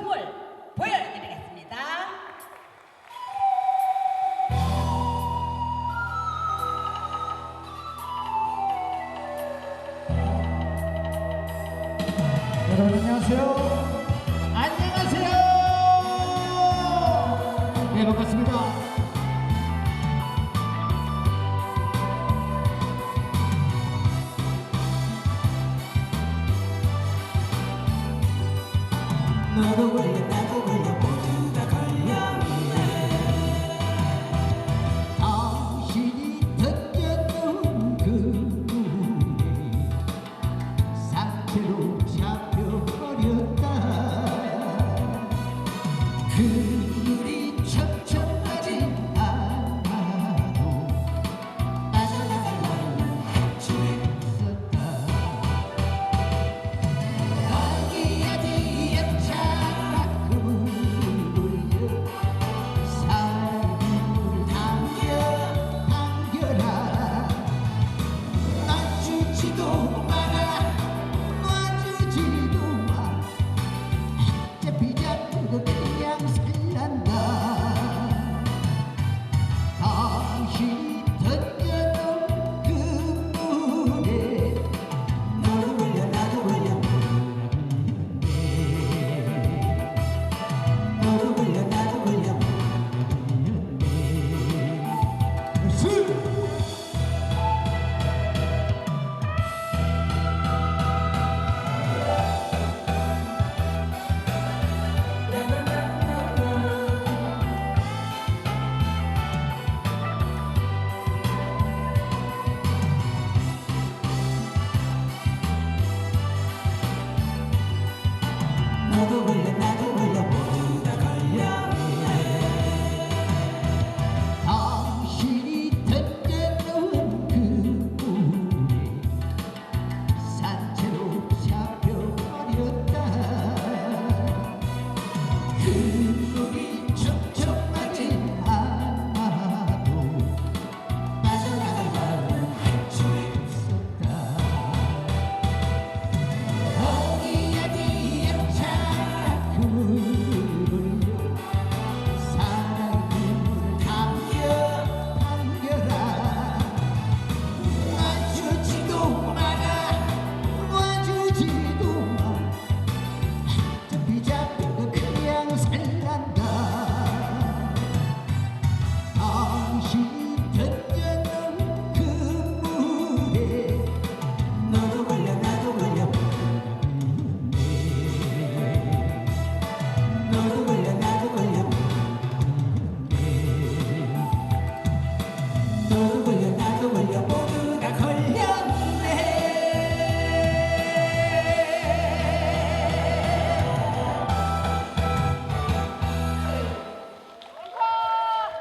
춤을 보여드리겠습니다. 여러분 안녕하세요. 안녕하세요. 네, 반갑습니다. 너도 걸려 나도 걸려 모두 다 걸려 당신이 던졌던 그 물에 상태로 잡혀버렸다. 그 물이 첩첩하지 않아도 빠져나갈 너를 해주겠다. 거기에 뒤에 자꾸 물려 사랑을 당겨라. 놔주지도 마라 놔주지도 마. 어차피 잡혀도 그냥 살란다. 당신이 던져놓은 그 물에 너도 걸려 나도 걸려 너도 걸려 나도 걸려 너도 걸려